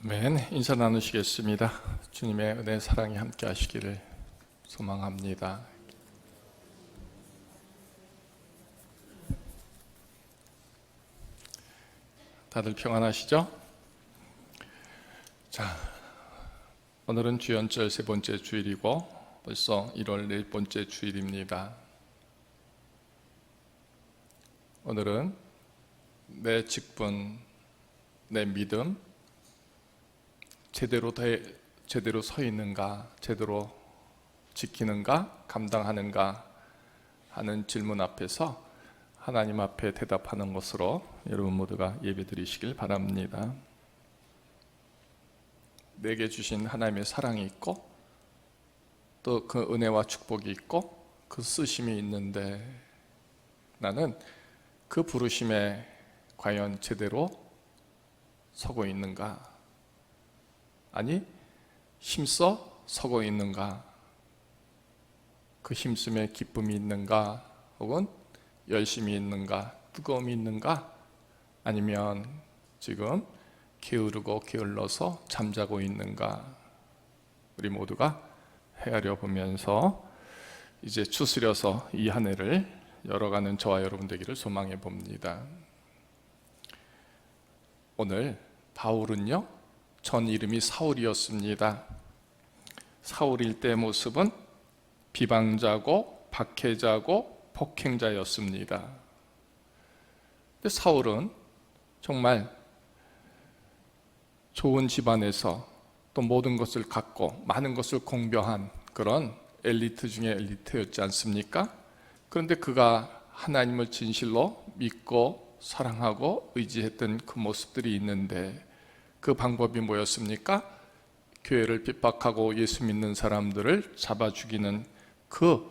아멘. 인사 나누시겠습니다. 주님의 은혜 사랑이 함께 하시기를 소망합니다. 다들 평안하시죠? 자, 오늘은 주연절 세 번째 주일이고 벌써 1월 네 번째 주일입니다. 오늘은 내 직분, 내 믿음 제대로 서 있는가, 제대로 지키는가, 감당하는가 하는 질문 앞에서 하나님 앞에 대답하는 것으로 여러분 모두가 예배드리시길 바랍니다. 내게 주신 하나님의 사랑이 있고 또 그 은혜와 축복이 있고 그 쓰심이 있는데 나는 그 부르심에 과연 제대로 서고 있는가? 아니, 힘써 서고 있는가? 그 힘씀에 기쁨이 있는가? 혹은 열심히 있는가? 뜨거움이 있는가? 아니면 지금 게으르고 게을러서 잠자고 있는가? 우리 모두가 헤아려 보면서 이제 추스려서 이 한 해를 열어가는 저와 여러분 되기를 소망해 봅니다. 오늘 바울은요, 전 이름이 사울이었습니다. 사울일 때 모습은 비방자고 박해자고 폭행자였습니다. 근데 사울은 정말 좋은 집안에서 또 모든 것을 갖고 많은 것을 공병한 그런 엘리트 중에 엘리트였지 않습니까? 그런데 그가 하나님을 진실로 믿고 사랑하고 의지했던 그 모습들이 있는데 그 방법이 뭐였습니까? 교회를 핍박하고 예수 믿는 사람들을 잡아 죽이는 그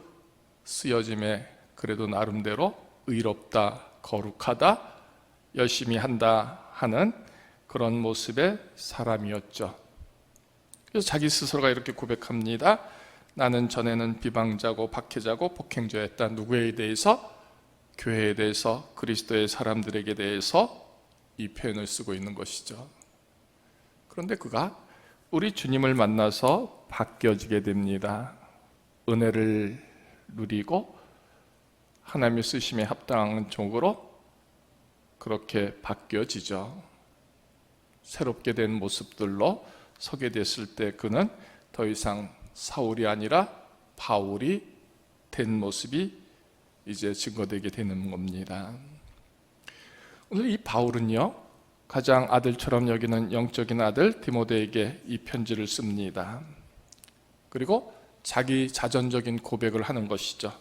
쓰여짐에 그래도 나름대로 의롭다, 거룩하다, 열심히 한다 하는 그런 모습의 사람이었죠. 그래서 자기 스스로가 이렇게 고백합니다. 나는 전에는 비방자고 박해자고 폭행자였다. 누구에 대해서? 교회에 대해서, 그리스도의 사람들에게 대해서 이 표현을 쓰고 있는 것이죠. 그런데 그가 우리 주님을 만나서 바뀌어지게 됩니다. 은혜를 누리고 하나님의 쓰심에 합당한 쪽으로 그렇게 바뀌어지죠. 새롭게 된 모습들로 서게 됐을 때 그는 더 이상 사울이 아니라 바울이 된 모습이 이제 증거되게 되는 겁니다. 오늘 이 바울은요, 가장 아들처럼 여기는 영적인 아들 디모데에게 이 편지를 씁니다. 그리고 자기 자전적인 고백을 하는 것이죠.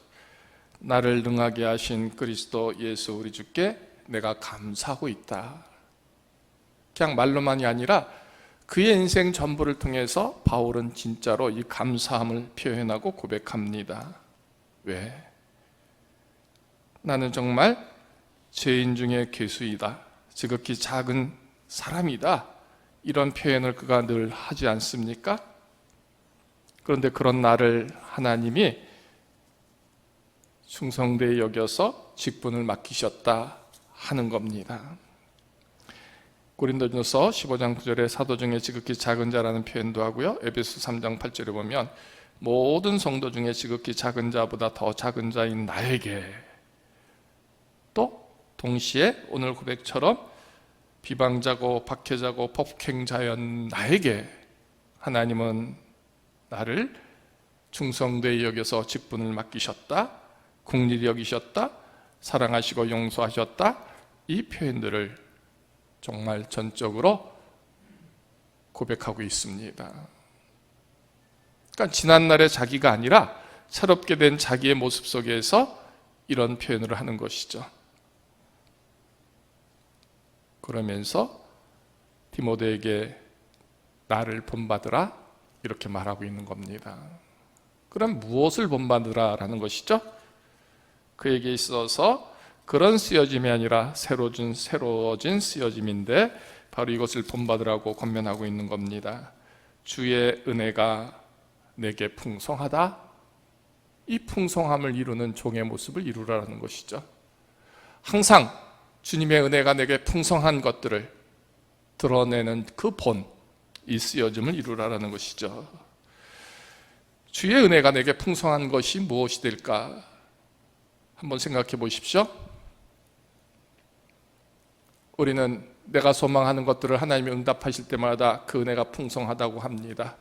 나를 능하게 하신 그리스도 예수 우리 주께 내가 감사하고 있다. 그냥 말로만이 아니라 그의 인생 전부를 통해서 바울은 진짜로 이 감사함을 표현하고 고백합니다. 왜? 나는 정말 죄인 중에 괴수이다. 지극히 작은 사람이다. 이런 표현을 그가 늘 하지 않습니까? 그런데 그런 나를 하나님이 충성되이 여겨서 직분을 맡기셨다 하는 겁니다. 고린도전서 15장 9절에 사도 중에 지극히 작은 자라는 표현도 하고요. 에베소 3장 8절에 보면 모든 성도 중에 지극히 작은 자보다 더 작은 자인 나에게, 또 동시에 오늘 고백처럼 비방자고 박해자고 폭행자연 나에게 하나님은 나를 충성되이 여겨서 직분을 맡기셨다, 긍휼히 여기셨다, 사랑하시고 용서하셨다, 이 표현들을 정말 전적으로 고백하고 있습니다. 그러니까 지난날의 자기가 아니라 새롭게 된 자기의 모습 속에서 이런 표현을 하는 것이죠. 그러면서 디모데에게 나를 본받으라 이렇게 말하고 있는 겁니다. 그럼 무엇을 본받으라 라는 것이죠? 그에게 있어서 그런 쓰여짐이 아니라 새로워진 쓰여짐인데 바로 이것을 본받으라고 권면하고 있는 겁니다. 주의 은혜가 내게 풍성하다. 이 풍성함을 이루는 종의 모습을 이루라는 것이죠. 항상 주님의 은혜가 내게 풍성한 것들을 드러내는 그 본, 이 쓰여짐을 이루라라는 것이죠. 주의 은혜가 내게 풍성한 것이 무엇이 될까? 한번 생각해 보십시오. 우리는 내가 소망하는 것들을 하나님이 응답하실 때마다 그 은혜가 풍성하다고 합니다.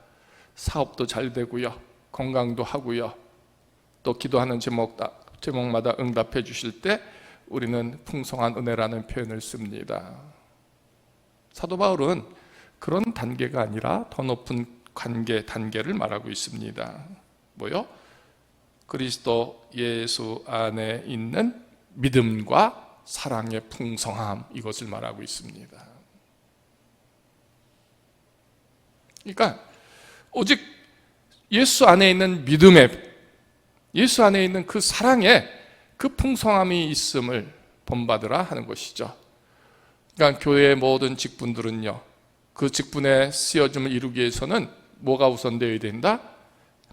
사업도 잘 되고요, 건강도 하고요, 또 기도하는 제목마다 응답해 주실 때 우리는 풍성한 은혜라는 표현을 씁니다. 사도 바울은 그런 단계가 아니라 더 높은 단계를 말하고 있습니다. 뭐요? 그리스도 예수 안에 있는 믿음과 사랑의 풍성함, 이것을 말하고 있습니다. 그러니까 오직 예수 안에 있는 예수 안에 있는 그 사랑에 그 풍성함이 있음을 본받으라 하는 것이죠. 그러니까 교회의 모든 직분들은요, 그 직분의 쓰여짐을 이루기 위해서는 뭐가 우선되어야 된다?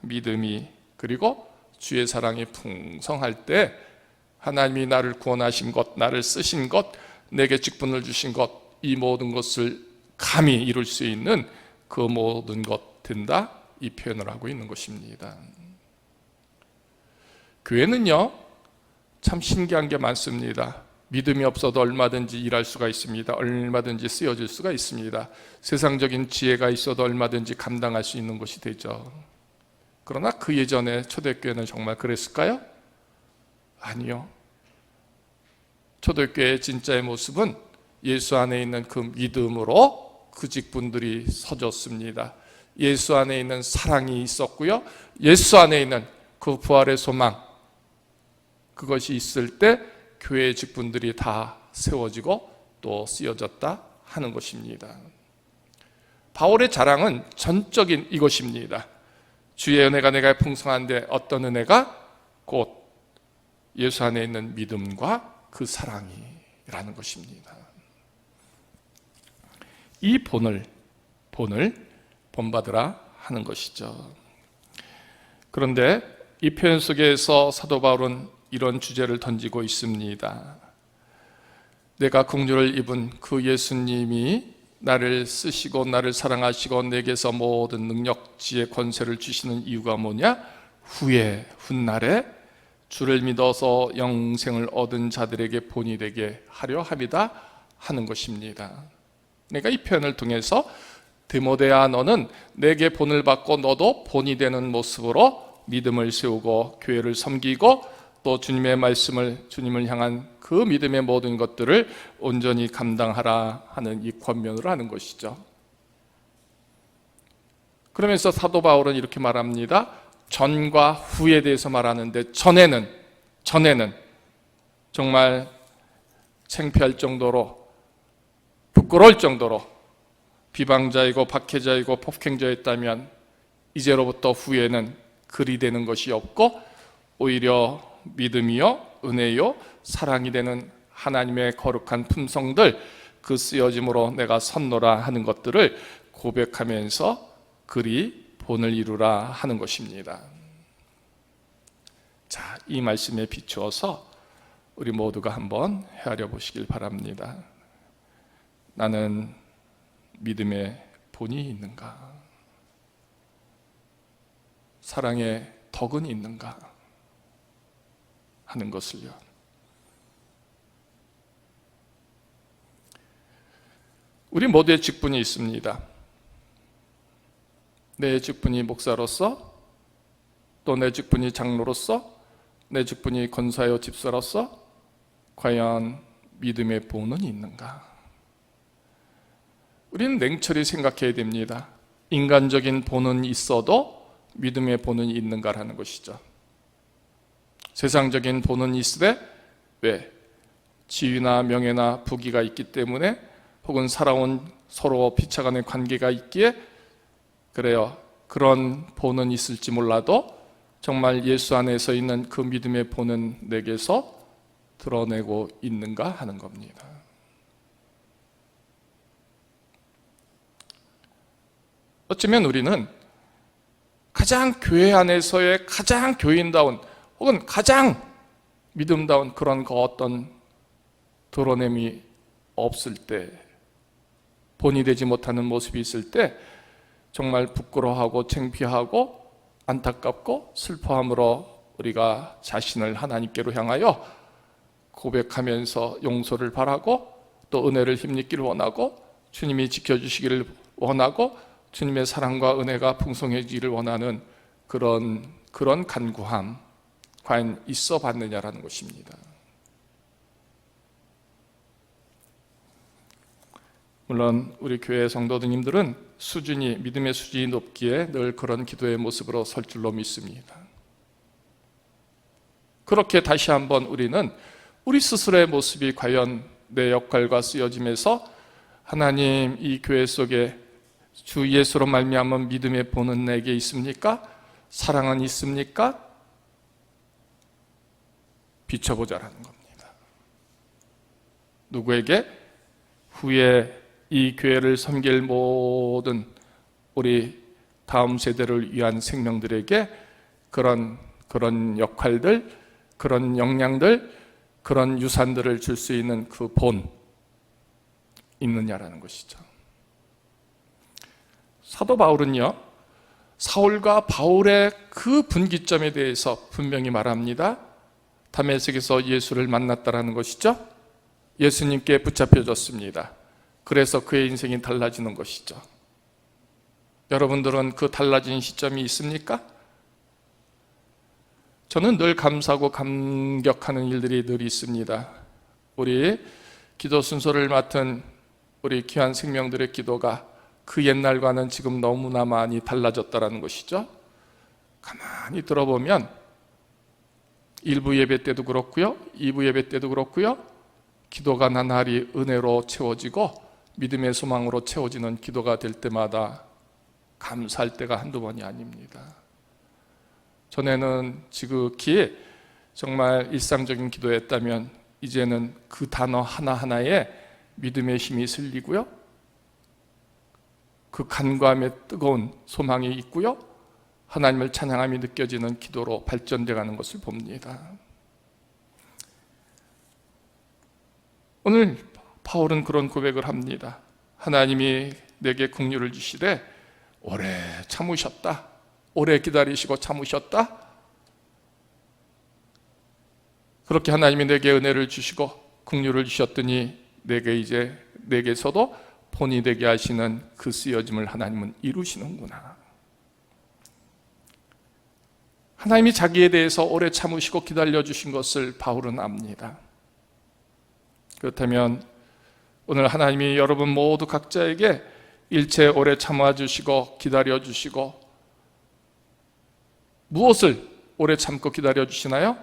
믿음이, 그리고 주의 사랑이 풍성할 때 하나님이 나를 구원하신 것, 나를 쓰신 것, 내게 직분을 주신 것, 이 모든 것을 감히 이룰 수 있는 그 모든 것 된다, 이 표현을 하고 있는 것입니다. 교회는요, 참 신기한 게 많습니다. 믿음이 없어도 얼마든지 일할 수가 있습니다. 얼마든지 쓰여질 수가 있습니다. 세상적인 지혜가 있어도 얼마든지 감당할 수 있는 것이 되죠. 그러나 그 예전에 초대교회는 정말 그랬을까요? 아니요. 초대교회의 진짜의 모습은 예수 안에 있는 그 믿음으로 그 직분들이 서졌습니다. 예수 안에 있는 사랑이 있었고요, 예수 안에 있는 그 부활의 소망, 그것이 있을 때 교회의 직분들이 다 세워지고 또 쓰여졌다 하는 것입니다. 바울의 자랑은 전적인 이것입니다. 주의 은혜가 내가 풍성한데, 어떤 은혜가? 곧 예수 안에 있는 믿음과 그 사랑이라는 것입니다. 이 본을 본받으라 하는 것이죠. 그런데 이 표현 속에서 사도 바울은 이런 주제를 던지고 있습니다. 내가 긍휼을 입은 그 예수님이 나를 쓰시고 나를 사랑하시고 내게서 모든 능력, 지혜, 권세를 주시는 이유가 뭐냐? 훗날에 주를 믿어서 영생을 얻은 자들에게 본이 되게 하려 함이다 하는 것입니다. 그러니까 이 표현을 통해서 디모데야, 너는 내게 본을 받고 너도 본이 되는 모습으로 믿음을 세우고 교회를 섬기고 또 주님의 말씀을, 주님을 향한 그 믿음의 모든 것들을 온전히 감당하라 하는 이 권면을 하는 것이죠. 그러면서 사도 바울은 이렇게 말합니다. 전과 후에 대해서 말하는데, 전에는 정말 창피할 정도로, 부끄러울 정도로 비방자이고 박해자이고 폭행자였다면, 이제로부터 후에는 그리 되는 것이 없고 오히려 믿음이요, 은혜요, 사랑이 되는 하나님의 거룩한 품성들, 그 쓰여짐으로 내가 섰노라 하는 것들을 고백하면서 그리 본을 이루라 하는 것입니다. 자, 이 말씀에 비추어서 우리 모두가 한번 헤아려 보시길 바랍니다. 나는 믿음의 본이 있는가? 사랑의 덕은 있는가? 하는 것을요. 우리 모두의 직분이 있습니다. 내 직분이 목사로서, 또 내 직분이 장로로서, 내 직분이 권사요 집사로서 과연 믿음의 본은 있는가? 우리는 냉철히 생각해야 됩니다. 인간적인 본은 있어도 믿음의 본은 있는가라는 것이죠. 세상적인 본은 있으되, 왜? 지위나 명예나 부귀가 있기 때문에, 혹은 살아온 서로 피차간의 관계가 있기에 그래요. 그런 본은 있을지 몰라도 정말 예수 안에서 있는 그 믿음의 본은 내게서 드러내고 있는가 하는 겁니다. 어쩌면 우리는 가장 교회 안에서의 가장 교인다운, 혹은 가장 믿음다운 그런 그 어떤 드러냄이 없을 때 본이 되지 못하는 모습이 있을 때 정말 부끄러워하고 창피하고 안타깝고 슬퍼함으로 우리가 자신을 하나님께로 향하여 고백하면서 용서를 바라고 또 은혜를 힘입기를 원하고 주님이 지켜주시기를 원하고 주님의 사랑과 은혜가 풍성해지기를 원하는 그런 간구함 과연 있어 봤느냐라는 것입니다. 물론 우리 교회 성도님들은 믿음의 수준이 높기에 늘 그런 기도의 모습으로 설 줄로 믿습니다. 그렇게 다시 한번 우리는 우리 스스로의 모습이 과연 내 역할과 쓰여짐에서 하나님 이 교회 속에 주 예수로 말미암아 믿음의 본은 내게 있습니까? 사랑은 있습니까? 비춰보자라는 겁니다. 누구에게? 후에 이 교회를 섬길 모든 우리 다음 세대를 위한 생명들에게 그런 역할들, 그런 역량들, 그런 유산들을 줄 수 있는 그 본 있느냐라는 것이죠. 사도 바울은요, 사울과 바울의 그 분기점에 대해서 분명히 말합니다. 다메섹에서 예수를 만났다라는 것이죠. 예수님께 붙잡혀졌습니다. 그래서 그의 인생이 달라지는 것이죠. 여러분들은 그 달라진 시점이 있습니까? 저는 늘 감사하고 감격하는 일들이 늘 있습니다. 우리 기도 순서를 맡은 우리 귀한 생명들의 기도가 그 옛날과는 지금 너무나 많이 달라졌다는 것이죠. 가만히 들어보면 1부 예배 때도 그렇고요, 2부 예배 때도 그렇고요, 기도가 나날이 은혜로 채워지고 믿음의 소망으로 채워지는 기도가 될 때마다 감사할 때가 한두 번이 아닙니다. 전에는 지극히 정말 일상적인 기도였다면 이제는 그 단어 하나하나에 믿음의 힘이 실리고요, 그 간구함에 뜨거운 소망이 있고요, 하나님을 찬양함이 느껴지는 기도로 발전돼 가는 것을 봅니다. 오늘 바울은 그런 고백을 합니다. 하나님이 내게 긍휼을 주시되 오래 참으셨다. 오래 기다리시고 참으셨다. 그렇게 하나님이 내게 은혜를 주시고 긍휼을 주셨더니 내게서도 본이 되게 하시는 그 쓰여짐을 하나님은 이루시는구나. 하나님이 자기에 대해서 오래 참으시고 기다려주신 것을 바울은 압니다. 그렇다면 오늘 하나님이 여러분 모두 각자에게 일체 오래 참아주시고 기다려주시고 무엇을 오래 참고 기다려주시나요?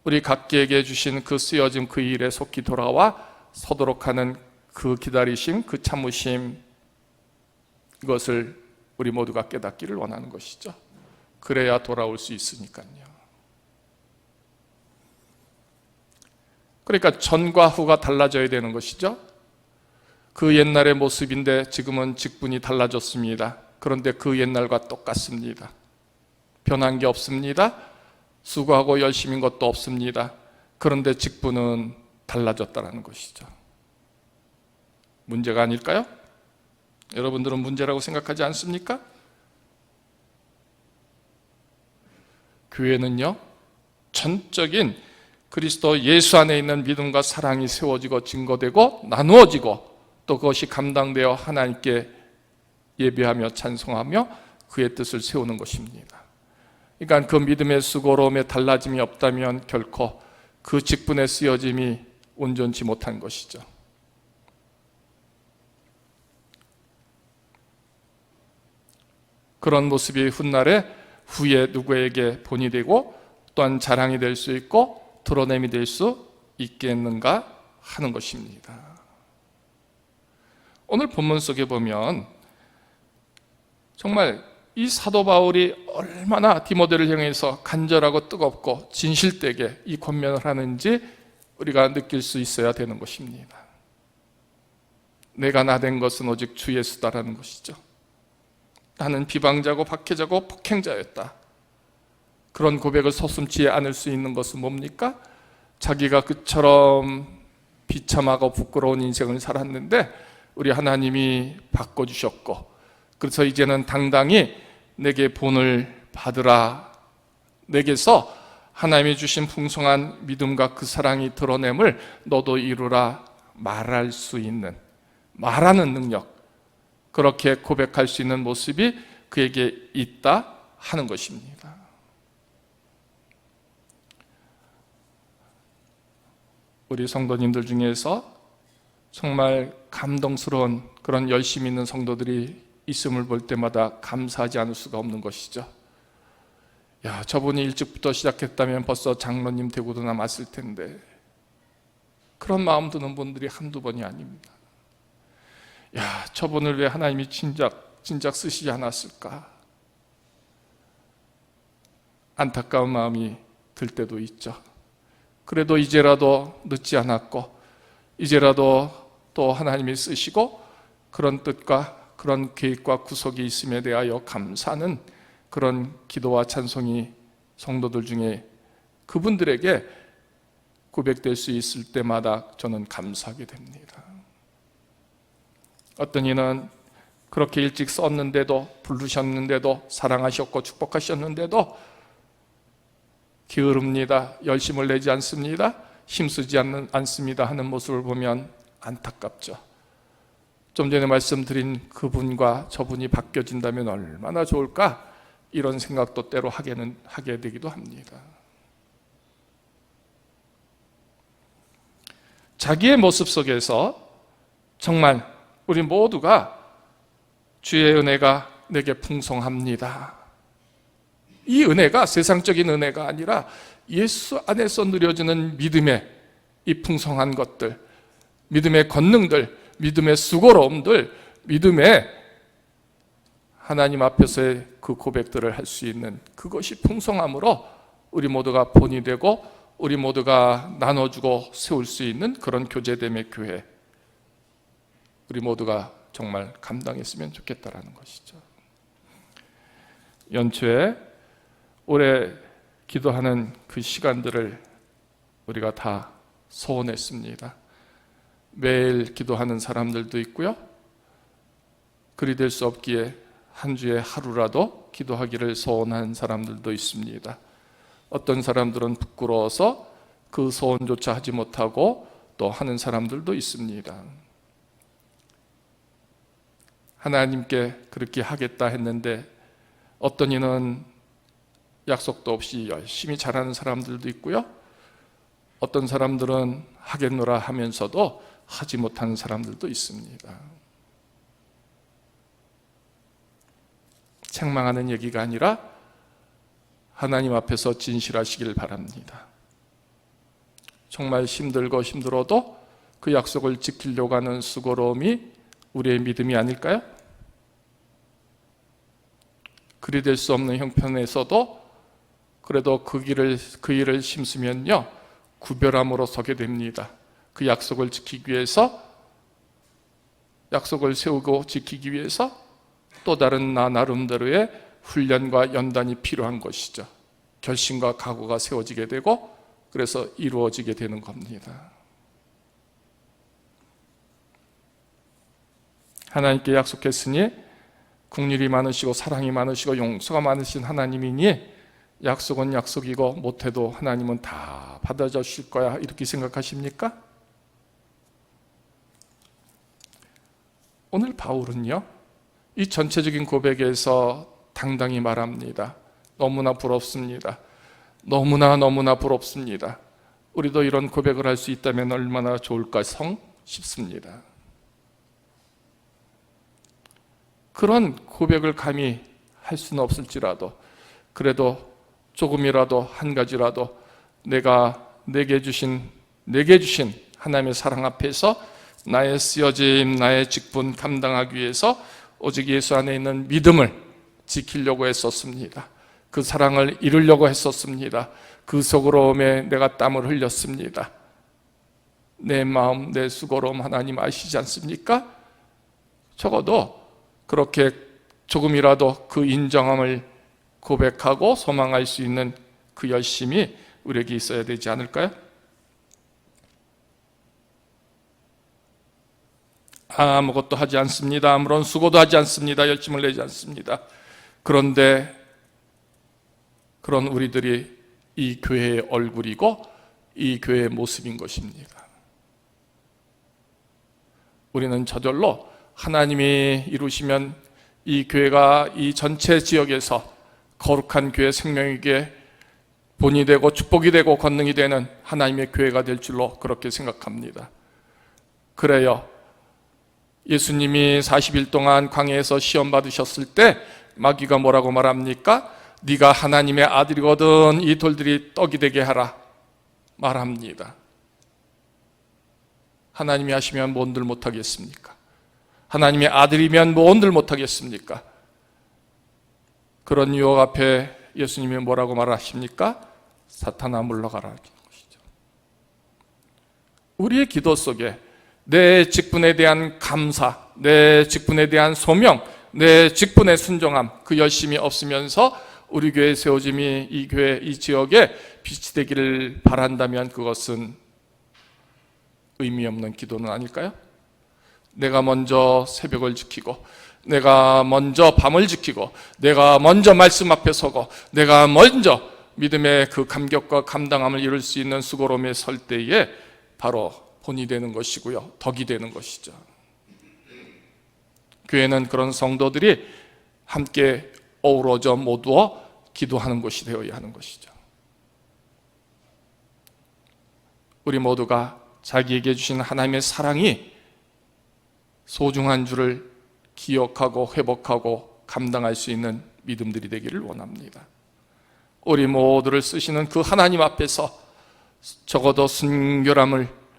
우리 각기에게 주신 그 쓰여짐 그 일에 속히 돌아와 서도록 하는 그 기다리심, 그 참으심, 이것을 우리 모두가 깨닫기를 원하는 것이죠. 그래야 돌아올 수 있으니까요. 그러니까 전과 후가 달라져야 되는 것이죠. 그 옛날의 모습인데 지금은 직분이 달라졌습니다. 그런데 그 옛날과 똑같습니다. 변한 게 없습니다. 수고하고 열심인 것도 없습니다. 그런데 직분은 달라졌다는 것이죠. 문제가 아닐까요? 여러분들은 문제라고 생각하지 않습니까? 교회는요, 전적인 그리스도 예수 안에 있는 믿음과 사랑이 세워지고 증거되고 나누어지고 또 그것이 감당되어 하나님께 예배하며 찬송하며 그의 뜻을 세우는 것입니다. 그러니까 그 믿음의 수고로움에 달라짐이 없다면 결코 그 직분의 쓰여짐이 온전치 못한 것이죠. 그런 모습이 훗날에 후에 누구에게 본이 되고 또한 자랑이 될 수 있고 드러냄이 될 수 있겠는가 하는 것입니다. 오늘 본문 속에 보면 정말 이 사도 바울이 얼마나 디모데를 향해서 간절하고 뜨겁고 진실되게 이 권면을 하는지 우리가 느낄 수 있어야 되는 것입니다. 내가 나된 것은 오직 주 예수다라는 것이죠. 나는 비방자고 박해자고 폭행자였다. 그런 고백을 서슴지 않을 수 있는 것은 뭡니까? 자기가 그처럼 비참하고 부끄러운 인생을 살았는데 우리 하나님이 바꿔주셨고, 그래서 이제는 당당히 내게 본을 받으라, 내게서 하나님이 주신 풍성한 믿음과 그 사랑이 드러냄을 너도 이루라 말할 수 있는, 말하는 능력, 그렇게 고백할 수 있는 모습이 그에게 있다 하는 것입니다. 우리 성도님들 중에서 정말 감동스러운 그런 열심 있는 성도들이 있음을 볼 때마다 감사하지 않을 수가 없는 것이죠. 야, 저분이 일찍부터 시작했다면 벌써 장로님 되고도 남았을 텐데, 그런 마음 드는 분들이 한두 번이 아닙니다. 야, 저분을 왜 하나님이 진작 쓰시지 않았을까? 안타까운 마음이 들 때도 있죠. 그래도 이제라도 늦지 않았고, 이제라도 또 하나님이 쓰시고 그런 뜻과 그런 계획과 구속이 있음에 대하여 감사하는 그런 기도와 찬송이 성도들 중에 그분들에게 고백될 수 있을 때마다 저는 감사하게 됩니다. 어떤 이는 그렇게 일찍 썼는데도, 부르셨는데도, 사랑하셨고 축복하셨는데도 게으릅니다, 열심을 내지 않습니다, 힘쓰지 않습니다 하는 모습을 보면 안타깝죠. 좀 전에 말씀드린 그분과 저분이 바뀌어진다면 얼마나 좋을까, 이런 생각도 때로 하게 되기도 합니다. 자기의 모습 속에서 정말 우리 모두가 주의 은혜가 내게 풍성합니다, 이 은혜가 세상적인 은혜가 아니라 예수 안에서 누려지는 믿음의 이 풍성한 것들, 믿음의 권능들, 믿음의 수고로움들, 믿음의 하나님 앞에서의 그 고백들을 할 수 있는 그것이 풍성함으로 우리 모두가 본이 되고 우리 모두가 나눠주고 세울 수 있는 그런 교제됨의 교회, 우리 모두가 정말 감당했으면 좋겠다라는 것이죠. 연초에 올해 기도하는 그 시간들을 우리가 다 소원했습니다. 매일 기도하는 사람들도 있고요, 그리 될 수 없기에 한 주에 하루라도 기도하기를 소원한 사람들도 있습니다. 어떤 사람들은 부끄러워서 그 소원조차 하지 못하고 또 하는 사람들도 있습니다. 하나님께 그렇게 하겠다 했는데 어떤 이는 약속도 없이 열심히 잘하는 사람들도 있고요, 어떤 사람들은 하겠노라 하면서도 하지 못하는 사람들도 있습니다. 책망하는 얘기가 아니라 하나님 앞에서 진실하시길 바랍니다. 정말 힘들고 힘들어도 그 약속을 지키려고 하는 수고로움이 우리의 믿음이 아닐까요? 그리 될 수 없는 형편에서도 그래도 그 일을 힘쓰면요, 구별함으로 서게 됩니다. 그 약속을 지키기 위해서, 약속을 세우고 지키기 위해서 또 다른 나 나름대로의 훈련과 연단이 필요한 것이죠. 결심과 각오가 세워지게 되고 그래서 이루어지게 되는 겁니다. 하나님께 약속했으니 긍휼이 많으시고 사랑이 많으시고 용서가 많으신 하나님이니 약속은 약속이고 못해도 하나님은 다 받아주실 거야, 이렇게 생각하십니까? 오늘 바울은요, 이 전체적인 고백에서 당당히 말합니다. 너무나 부럽습니다. 너무나 부럽습니다. 우리도 이런 고백을 할 수 있다면 얼마나 좋을까 싶습니다. 그런 고백을 감히 할 수는 없을지라도 그래도 조금이라도 한 가지라도 내게 주신 하나님의 사랑 앞에서 나의 쓰여짐, 나의 직분 감당하기 위해서 오직 예수 안에 있는 믿음을 지키려고 했었습니다. 그 사랑을 이루려고 했었습니다. 그 속으로움에 내가 땀을 흘렸습니다. 내 마음, 내 수고로움 하나님 아시지 않습니까? 적어도 그렇게 조금이라도 그 인정함을 고백하고 소망할 수 있는 그 열심이 우리에게 있어야 되지 않을까요? 아무것도 하지 않습니다. 아무런 수고도 하지 않습니다. 열심을 내지 않습니다. 그런데 그런 우리들이 이 교회의 얼굴이고 이 교회의 모습인 것입니다. 우리는 저절로 하나님이 이루시면 이 교회가 이 전체 지역에서 거룩한 교회 생명에게 본이 되고 축복이 되고 권능이 되는 하나님의 교회가 될 줄로 그렇게 생각합니다. 그래요. 예수님이 40일 동안 광야에서 시험 받으셨을 때 마귀가 뭐라고 말합니까? 네가 하나님의 아들이거든 이 돌들이 떡이 되게 하라 말합니다. 하나님이 하시면 뭔들 못하겠습니까? 하나님의 아들이면 뭔들 못하겠습니까? 그런 유혹 앞에 예수님이 뭐라고 말하십니까? 사탄아 물러가라 하는 것이죠. 우리의 기도 속에 내 직분에 대한 감사, 내 직분에 대한 소명, 내 직분의 순종함, 그 열심이 없으면서 우리 교회 세워짐이 이 교회, 이 지역에 빛이 되기를 바란다면 그것은 의미 없는 기도는 아닐까요? 내가 먼저 새벽을 지키고, 내가 먼저 밤을 지키고, 내가 먼저 말씀 앞에 서고, 내가 먼저 믿음의 그 감격과 감당함을 이룰 수 있는 수고로움에 설 때에 바로 본이 되는 것이고요, 덕이 되는 것이죠. 교회는 그런 성도들이 함께 어우러져 모두어 기도하는 곳이 되어야 하는 것이죠. 우리 모두가 자기에게 주신 하나님의 사랑이 소중한 줄을 기억하고 회복하고 감당할 수 있는 믿음들이 되기를 원합니다. 우리 모두를 쓰시는 그 하나님 앞에서 적어도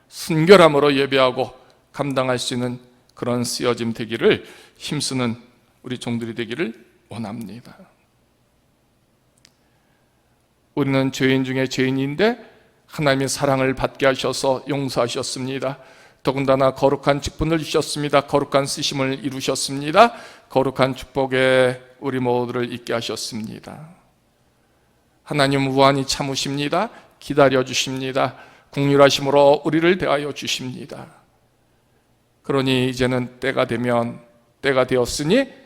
순결함으로 예배하고 감당할 수 있는 그런 쓰여짐 되기를 힘쓰는 우리 종들이 되기를 원합니다. 우리는 죄인 중에 죄인인데 하나님의 사랑을 받게 하셔서 용서하셨습니다. 더군다나 거룩한 직분을 주셨습니다. 거룩한 쓰심을 이루셨습니다. 거룩한 축복에 우리 모두를 있게 하셨습니다. 하나님 무한히 참으십니다. 기다려 주십니다. 긍휼하심으로 우리를 대하여 주십니다. 그러니 이제는 때가 되었으니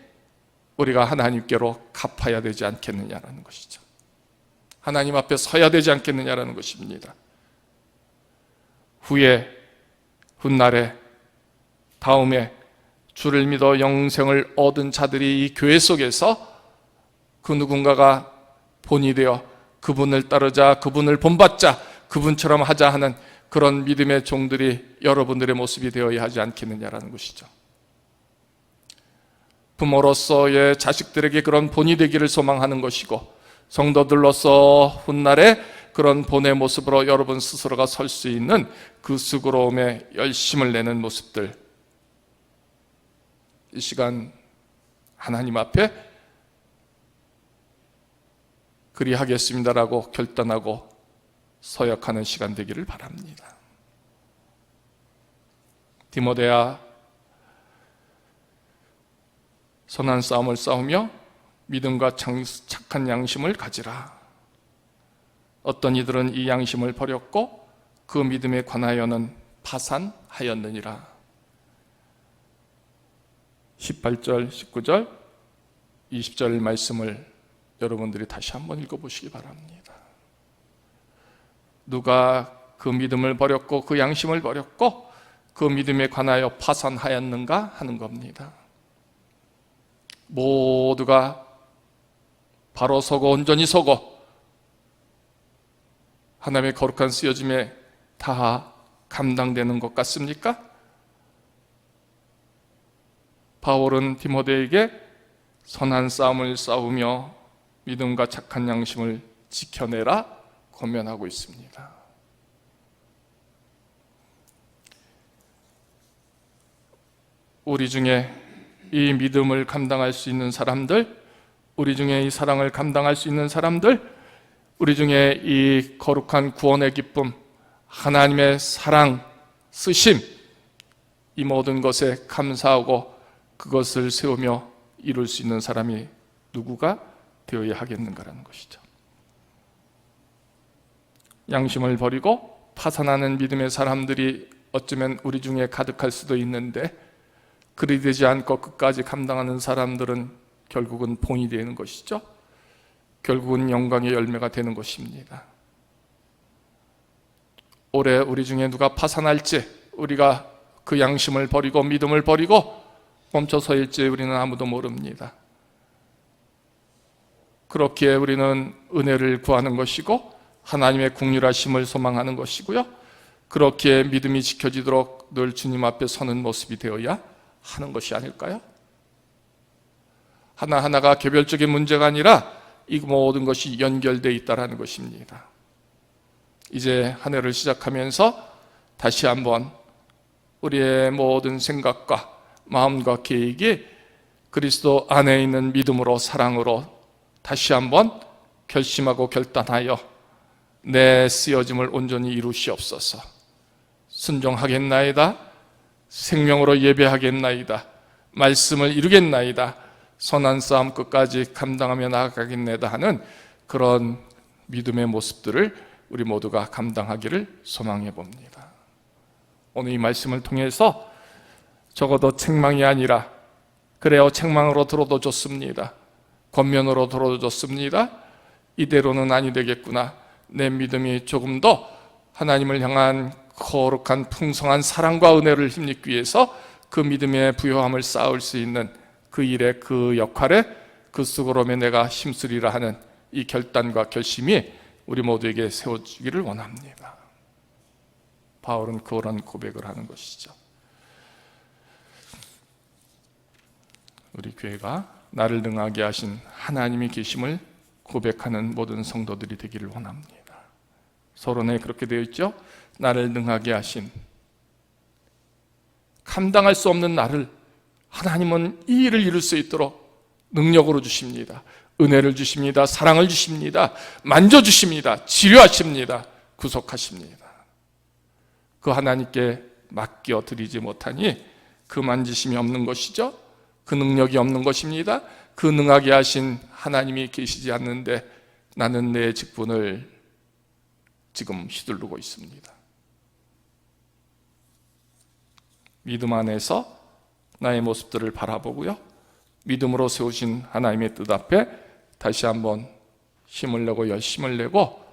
우리가 하나님께로 갚아야 되지 않겠느냐라는 것이죠. 하나님 앞에 서야 되지 않겠느냐라는 것입니다. 훗날에 다음에 주를 믿어 영생을 얻은 자들이 이 교회 속에서 그 누군가가 본이 되어 그분을 따르자, 그분을 본받자, 그분처럼 하자 하는 그런 믿음의 종들이 여러분들의 모습이 되어야 하지 않겠느냐라는 것이죠. 부모로서의 자식들에게 그런 본이 되기를 소망하는 것이고, 성도들로서 훗날에 그런 본의 모습으로 여러분 스스로가 설 수 있는 그 수고로움에 열심을 내는 모습들, 이 시간 하나님 앞에 그리하겠습니다라고 결단하고 서약하는 시간 되기를 바랍니다. 디모데야, 선한 싸움을 싸우며 믿음과 착한 양심을 가지라. 어떤 이들은 이 양심을 버렸고 그 믿음에 관하여는 파산하였느니라. 18절, 19절, 20절 말씀을 여러분들이 다시 한번 읽어보시기 바랍니다. 누가 그 믿음을 버렸고 그 양심을 버렸고 그 믿음에 관하여 파산하였는가 하는 겁니다. 모두가 바로 서고 온전히 서고 하나님의 거룩한 쓰여짐에 다 감당되는 것 같습니까? 바울은 디모데에게 선한 싸움을 싸우며 믿음과 착한 양심을 지켜내라 권면하고 있습니다. 우리 중에 이 믿음을 감당할 수 있는 사람들, 우리 중에 이 사랑을 감당할 수 있는 사람들, 우리 중에 이 거룩한 구원의 기쁨, 하나님의 사랑, 쓰심, 이 모든 것에 감사하고 그것을 세우며 이룰 수 있는 사람이 누구가 되어야 하겠는가라는 것이죠. 양심을 버리고 파산하는 믿음의 사람들이 어쩌면 우리 중에 가득할 수도 있는데, 그리 되지 않고 끝까지 감당하는 사람들은 결국은 본이 되는 것이죠. 결국은 영광의 열매가 되는 것입니다. 올해 우리 중에 누가 파산할지, 우리가 그 양심을 버리고 믿음을 버리고 멈춰서일지 우리는 아무도 모릅니다. 그렇기에 우리는 은혜를 구하는 것이고 하나님의 긍휼하심을 소망하는 것이고요, 그렇기에 믿음이 지켜지도록 늘 주님 앞에 서는 모습이 되어야 하는 것이 아닐까요? 하나하나가 개별적인 문제가 아니라 이 모든 것이 연결되어 있다는 것입니다. 이제 한 해를 시작하면서 다시 한번 우리의 모든 생각과 마음과 계획이 그리스도 안에 있는 믿음으로, 사랑으로 다시 한번 결심하고 결단하여 내 쓰여짐을 온전히 이루시옵소서. 순종하겠나이다, 생명으로 예배하겠나이다, 말씀을 이루겠나이다, 선한 싸움 끝까지 감당하며 나아가겠나이다 하는 그런 믿음의 모습들을 우리 모두가 감당하기를 소망해 봅니다. 오늘 이 말씀을 통해서 적어도 책망이 아니라, 그래요, 책망으로 들어도 좋습니다, 권면으로 들어도 좋습니다, 이대로는 아니 되겠구나, 내 믿음이 조금 더 하나님을 향한 거룩한 풍성한 사랑과 은혜를 힘입기 위해서 그 믿음의 부요함을 쌓을 수 있는 그 일에, 그 역할에, 그 수고로움에 내가 힘쓰리라 하는 이 결단과 결심이 우리 모두에게 세워지기를 원합니다. 바울은 그런 고백을 하는 것이죠. 우리 교회가 나를 능하게 하신 하나님이 계심을 고백하는 모든 성도들이 되기를 원합니다. 서론에 그렇게 되어 있죠. 나를 능하게 하신, 감당할 수 없는 나를 하나님은 이 일을 이룰 수 있도록 능력으로 주십니다. 은혜를 주십니다. 사랑을 주십니다. 만져주십니다. 치료하십니다. 구속하십니다. 그 하나님께 맡겨 드리지 못하니 그 만지심이 없는 것이죠. 그 능력이 없는 것입니다. 그 능하게 하신 하나님이 계시지 않는데 나는 내 직분을 지금 휘두르고 있습니다. 믿음 안에서 나의 모습들을 바라보고요, 믿음으로 세우신 하나님의 뜻 앞에 다시 한번 힘을 내고 열심을 내고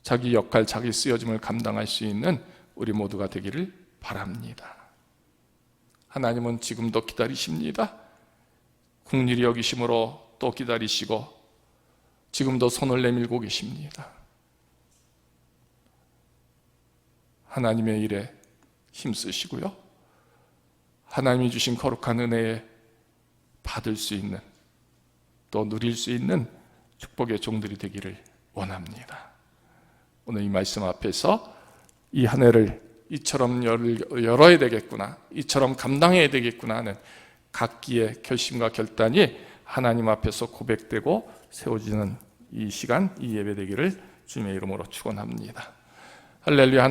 자기 역할, 자기 쓰여짐을 감당할 수 있는 우리 모두가 되기를 바랍니다. 하나님은 지금도 기다리십니다. 긍휼히 여기심으로 또 기다리시고 지금도 손을 내밀고 계십니다. 하나님의 일에 힘쓰시고요, 하나님이 주신 거룩한 은혜에 받을 수 있는, 또 누릴 수 있는 축복의 종들이 되기를 원합니다. 오늘 이 말씀 앞에서 이 한 해를 이처럼 열어야 되겠구나, 이처럼 감당해야 되겠구나 하는 각기의 결심과 결단이 하나님 앞에서 고백되고 세워지는 이 시간, 이 예배 되기를 주님의 이름으로 축원합니다. 할렐루야.